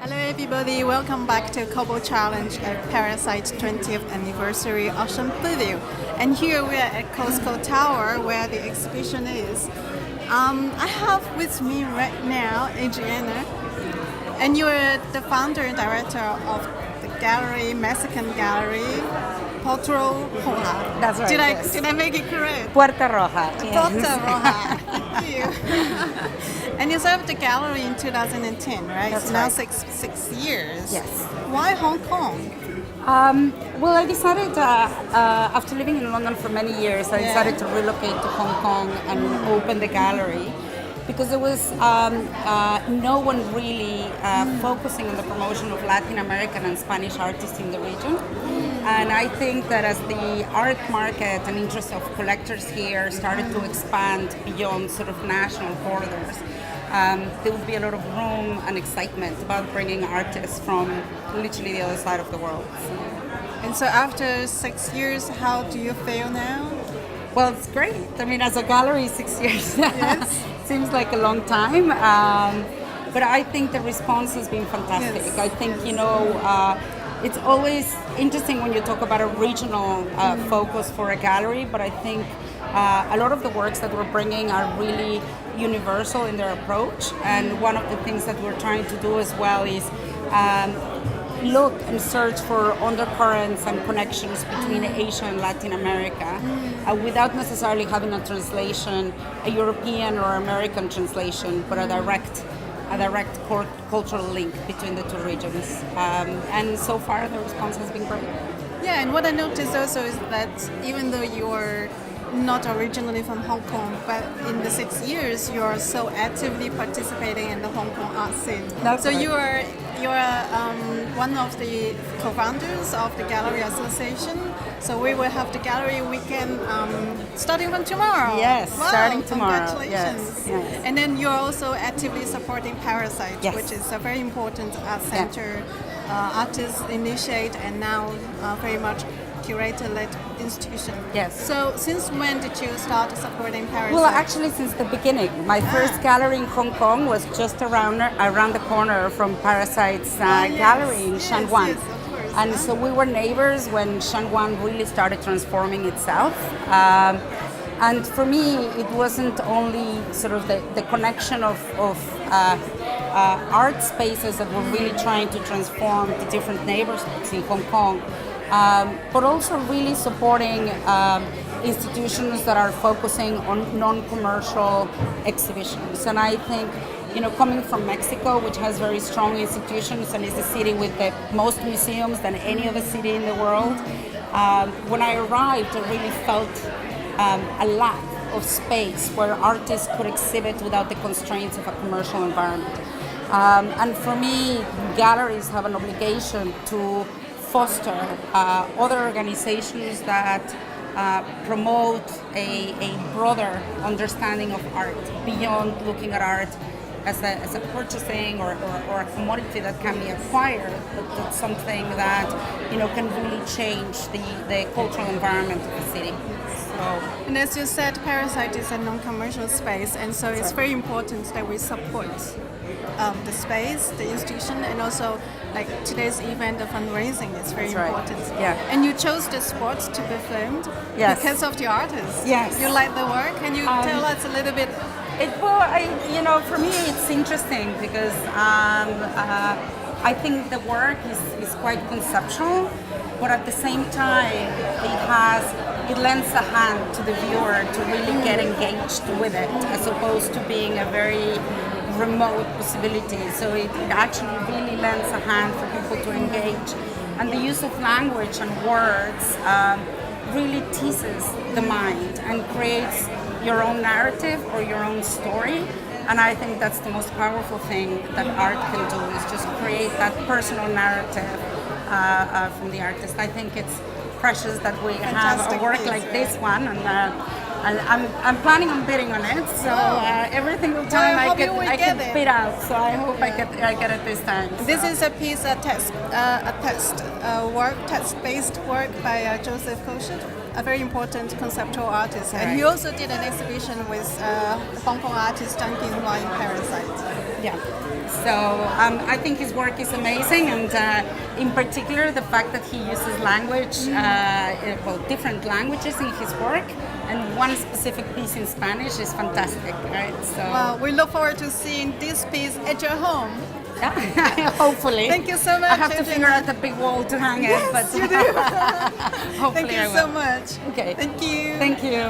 Hello everybody, welcome back to CoBo Challenge at Parasite 20th Anniversary Auction Preview. And here we are at Costco Tower where the exhibition is. I have with me right now Adriana, and you're the founder and director of the gallery, Mexican gallery, Puerta Roja. That's right. Did I make it correct? Puerta Roja. Yes. Puerta Roja. Thank you. And you set up the gallery in 2010, right? That's so now right. six years. Yes. Why Hong Kong? Well, I decided after living in London for many years, I decided to relocate to Hong Kong and open the gallery because there was no one really focusing on the promotion of Latin American and Spanish artists in the region. And I think that as the art market and interest of collectors here started to expand beyond sort of national borders, there would be a lot of room and excitement about bringing artists from literally the other side of the world. And so after 6 years, how do you feel now? Well, it's great. I mean, as a gallery, 6 years Yes. seems like a long time. But I think the response has been fantastic. Yes. I think, it's always interesting when you talk about a regional focus for a gallery, but I think a lot of the works that we're bringing are really universal in their approach. And one of the things that we're trying to do as well is look and search for undercurrents and connections between Asia and Latin America without necessarily having a translation, a European or American translation, but a direct cultural link between the two regions. And so far the response has been great. Yeah, and what I noticed also is that even though you're not originally from Hong Kong, but in the 6 years you are so actively participating in the Hong Kong art scene. That's so right. you are one of the co-founders of the Gallery Association. So we will have the gallery weekend starting from tomorrow. Yes, wow, starting tomorrow. Congratulations. Yes. And then you're also actively supporting Parasite, Yes. which is a very important art center. Artists initiate and now very much curator-led institution. Yes. So since when did you start supporting Parasite? Well, actually, since the beginning. My first gallery in Hong Kong was just around the corner from Parasite's gallery in Shanwan. Yes, of course. And so we were neighbors when Shanwan really started transforming itself. And for me, it wasn't only sort of the connection of art spaces that were really trying to transform the different neighborhoods in Hong Kong, but also really supporting institutions that are focusing on non-commercial exhibitions. And I think, coming from Mexico, which has very strong institutions and is the city with the most museums than any other city in the world, when I arrived, I really felt a lack of space where artists could exhibit without the constraints of a commercial environment. And for me, galleries have an obligation to foster other organizations that promote a broader understanding of art beyond looking at art as a purchasing or a commodity that can be acquired, but that's something that can really change the cultural environment of the city. And as you said, Parasite is a non-commercial space, and so it's very important that we support the space, the institution, and also like today's event, the fundraising is very important. Yeah. And you chose the sport to be filmed because of the artists. Yes. You like the work. Can you tell us a little bit? For me, it's interesting because I think the work is quite conceptual, but at the same time, it lends a hand to the viewer to really get engaged with it, as opposed to being a very remote possibility. So it actually really lends a hand for people to engage. And the use of language and words really teases the mind and creates your own narrative or your own story. And I think that's the most powerful thing that art can do, is just create that personal narrative from the artist. I think it's precious that we have a work like this one, and I'm planning on bidding on it, so every single time Well, I hope you will I get can it. bid out. So I hope I get it this time. This so. is a piece, test-based work by Joseph Koshet, a very important conceptual artist. And he also did an exhibition with Hong Kong artist Zhang Jinhua in Parasite. Yeah. So I think his work is amazing, and in particular the fact that he uses language, different languages in his work, and one specific piece in Spanish is fantastic, right? So Well, we look forward to seeing this piece at your home. yeah, hopefully. Thank you so much. I have to Adriana. figure out the big wall to hang it, Yes, but you do. hopefully Thank you I will. so much. Okay. Thank you. Thank you.